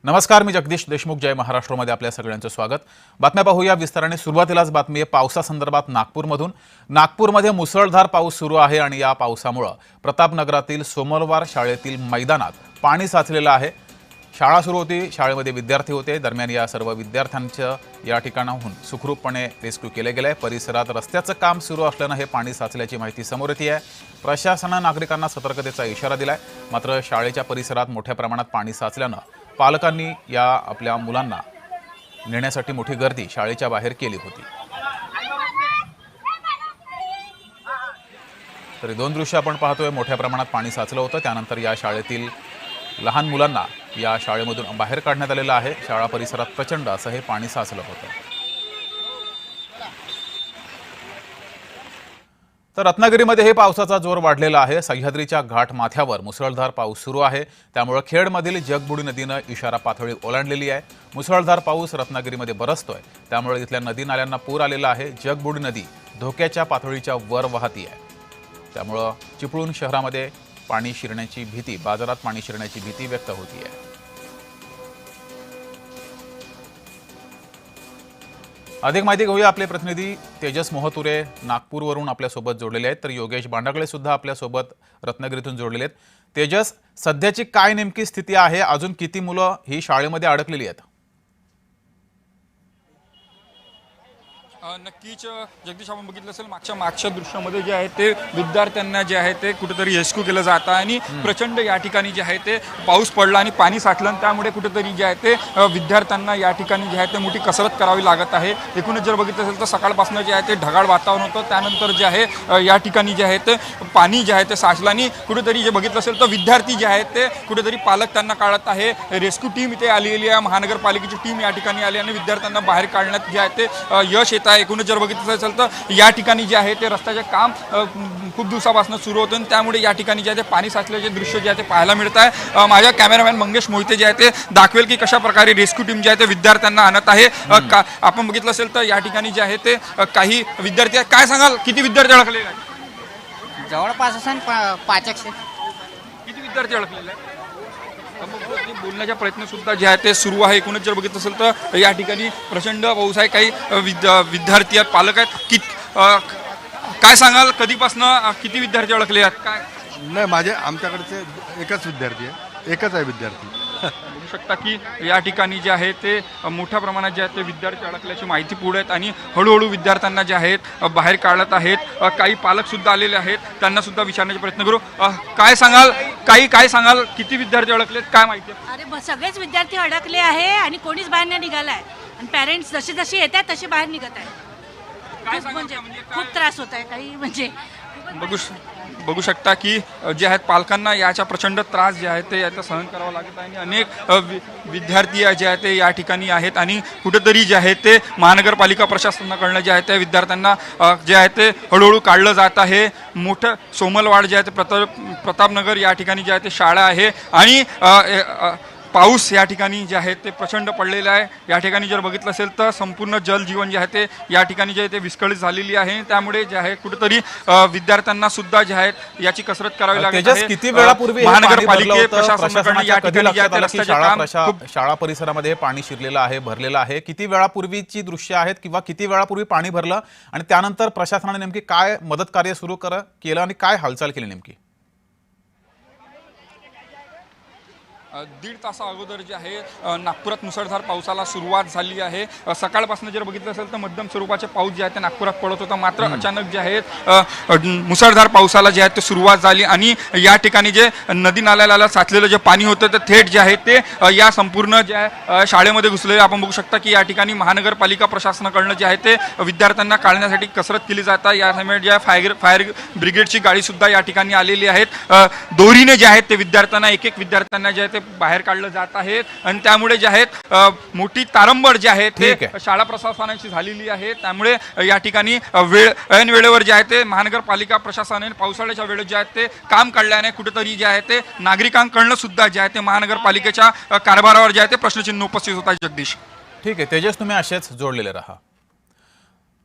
नमस्कार, मी जगदीश देशमुख. जय महाराष्ट्रमध्ये आपल्या सगळ्यांचं स्वागत. बातम्या पाहूया विस्ताराने. सुरुवातीलाच बातमी आहे पावसासंदर्भात नागपूरमधून. नागपूरमध्ये मुसळधार पाऊस सुरू आहे आणि या पावसामुळे प्रतापनगरातील सोमवार शाळेतील मैदानात पाणी साचलेलं आहे. शाळा सुरू होती, शाळेमध्ये विद्यार्थी होते. दरम्यान या सर्व विद्यार्थ्यांचं या ठिकाणाहून सुखरूपपणे रेस्क्यू केले गेले. परिसरात रस्त्याचं काम सुरू असल्यानं हे पाणी साचल्याची माहिती समोर येते आहे. प्रशासनानं नागरिकांना सतर्कतेचा इशारा दिलाय. मात्र शाळेच्या परिसरात मोठ्या प्रमाणात पाणी साचल्यानं पालकांनी या आपल्या मुलांना नेण्यासाठी मोठी गर्दी शाळेच्या बाहेर केली होती. तरी दोन दृश्य आपण पाहतोय. मोठ्या प्रमाणात पाणी साचलं होतं. त्यानंतर या शाळेतील लहान मुलांना या शाळेमधून बाहेर काढण्यात आलेलं आहे. शाळा परिसरात प्रचंड असं हे पाणी साचलं होतं. तर रत्नागिरीमध्ये हे पावसाचा जोर वाढलेला आहे. सह्याद्रीच्या घाट माथ्यावर मुसळधार पाऊस सुरू आहे. त्यामुळे खेडमधील जगबुडी नदीनं इशारा पातळी ओलांडलेली आहे. मुसळधार पाऊस रत्नागिरीमध्ये बरसतोय. त्यामुळे इथल्या नदी नाल्यांना पूर आलेला आहे. जगबुडी नदी धोक्याच्या पातळीच्या वर वाहती आहे. त्यामुळे चिपळूण शहरामध्ये पाणी शिरण्याची भीती, बाजारात पाणी शिरण्याची भीती व्यक्त होती आहे. अधिक माहिती घेऊया. आपले प्रतिनिधी तेजस मोहतुरे नागपूरवरून आपल्यासोबत जोडलेले आहेत. तर योगेश बांडागळे सुद्धा आपल्यासोबत रत्नागिरीतून जोडलेले आहेत. तेजस, सध्याची काय नेमकी स्थिती आहे? अजून किती मुलं ही शाळेमध्ये अडकलेली आहेत? नक्कीच जगदीश, आपण बघितलं असेल मागच्या दृश्यामध्ये जे आहे ते विद्यार्थ्यांना जे आहे ते कुठेतरी रेस्क्यू केलं जातं आणि प्रचंड या ठिकाणी जे आहे ते पाऊस पडला आणि पाणी साचलं आणि त्यामुळे कुठेतरी जे आहे ते विद्यार्थ्यांना या ठिकाणी जे आहे ते मोठी कसरत करावी लागत आहे. एकूणच जर बघितलं असेल तर सकाळपासून जे आहे ते ढगाळ वातावरण होतं. त्यानंतर जे आहे या ठिकाणी जे आहे ते पाणी जे आहे ते साचलं आणि कुठेतरी जे बघितलं असेल तर विद्यार्थी जे आहेत ते कुठेतरी पालक त्यांना काढत आहे. रेस्क्यू टीम इथे आलेली आहे. महानगरपालिकेची टीम या ठिकाणी आली आणि विद्यार्थ्यांना बाहेर काढण्यात जे आहे ते यश येत आहे. एकूणच जर बघितलं असेल तर या ठिकाणी जे आहे ते रस्त्याचे काम खूप दिवसापासून सुरू होतं आणि त्यामुळे या ठिकाणी जे आहे ते पाणी साचल्याचे दृश्य जे आहे ते पाहायला मिळत आहे. माझ्या कॅमेरामॅन मंगेश मोहिते जे आहे ते दाखवेल की कशा प्रकारे रेस्क्यू टीम जे आहे ते विद्यार्थ्यांना आणत आहे. आपण बघितलं असेल तर या ठिकाणी जे आहे ते काही विद्यार्थी आहेत. काय सांगाल, किती विद्यार्थी अडकलेले आहेत? जवळपास असेल 500. किती विद्यार्थी अडकलेले आहेत? बोलण्याचा प्रयत्न सुद्धा जे आहे ते सुरू आहे. एकूणच जर बघितलं असेल तर या ठिकाणी प्रचंड पाऊस आहे. काही विद्यार्थी आहेत, पालक आहेत. काय सांगाल, कधीपासून किती विद्यार्थी अडकले आहेत? काय नाही, आमच्याकडचे एकच विद्यार्थी आहे, एकच आहे विद्यार्थी. बघू शकता की या ठिकाणी जे आहे ते मोठ्या प्रमाणात जे आहे ते विद्यार्थी अडकल्याची माहिती पुढे आहेत आणि हळूहळू विद्यार्थ्यांना जे आहेत बाहेर काढत आहेत. काही पालक सुद्धा आलेले आहेत, त्यांना सुद्धा विचारण्याचा प्रयत्न करू. काय सांगाल, किती विद्यार्थी अडकलेत, काय माहिती? अरे सगळेच विद्यार्थी अडकले आहे आणि कोणीच बाहेर नाही निघाला आहे आणि पॅरेंट्स जसे जसे येत आहेत तसे बाहेर निघत आहेत. म्हणजे खूप त्रास होत आहे. काही म्हणजे बघू शकता की जे आहेत पालकांना याचा प्रचंड त्रास जे आहे ते याचा सहन करावा लागत आहे आणि अनेक विद्यार्थी जे आहेत ते या ठिकाणी आहेत आणि कुठेतरी जे आहे ते महानगरपालिका प्रशासनाकडनं जे आहे त्या विद्यार्थ्यांना जे आहे ते हळूहळू काढलं जात आहे. मोठं सोमलवाड जे आहे ते प्रतापनगर या ठिकाणी जे आहे ते शाळा आहे आणि पाऊस या ठिकाणी जे आहे ते प्रचंड पडलेलं आहे. या ठिकाणी जर बघितलं असेल तर संपूर्ण जलजीवन जे आहे ते या ठिकाणी जे आहे ते विस्कळीत झालेली आहे. त्यामुळे जे आहे कुठेतरी विद्यार्थ्यांना सुद्धा जे आहेत याची कसरत करावी लागत आहे. किती वेळापूर्वी महानगरपालिका प्रशासनाकडे या ठिकाणी शाळा परिसरामध्ये पाणी शिरलेलं आहे, भरलेलं आहे? किती वेळापूर्वीची दृश्य आहेत किंवा किती वेळापूर्वी पाणी भरलं आणि त्यानंतर प्रशासनाने नेमकी काय मदत कार्य सुरू केलं आणि काय हालचाल केली नेमकी? 1.5 तासा अगोदर जे आहे नागपुरात मुसळधार पावसाला सुरुवात झाली आहे. सकाळपासून जर बघितलं असेल तर मध्यम स्वरूपाचे पाऊस जे आहे ते नागपुरात पडत होता. मात्र अचानक जे आहे मुसळधार पावसाला जे आहे ते सुरुवात झाली आणि या ठिकाणी जे नदी नाल्याला साचलेलं जे पाणी होतं ते थेट जे आहे ते या संपूर्ण जे आहे शाळेमध्ये घुसले. आपण बघू शकता की या ठिकाणी महानगरपालिका प्रशासनाकडनं जे आहे ते विद्यार्थ्यांना काढण्यासाठी कसरत केली जातात. या समय जे फायर ब्रिगेडची गाडी सुद्धा या ठिकाणी आलेली आहेत. दोरीने जे आहेत ते विद्यार्थ्यांना एक विद्यार्थ्यांना जे आहे ते बाहेर काढलं जात आहे आणि त्यामुळे जे आहेत मोठी तारंबळ जे आहे ते शाळा प्रशासनाची झालेली आहे. त्यामुळे या ठिकाणी ऐन वेळेवर जे आहे ते महानगरपालिका प्रशासनाने पावसाळ्याच्या वेळेत जे आहे ते काम काढल्याने कुठेतरी जे आहे ते नागरिकांकडनं सुद्धा जे आहे ते महानगरपालिकेच्या कारभारावर जे आहे ते प्रश्नचिन्ह उपस्थित होत आहे. जगदीश, ठीक आहे तेजस, तुम्ही असेच जोडलेले राहा.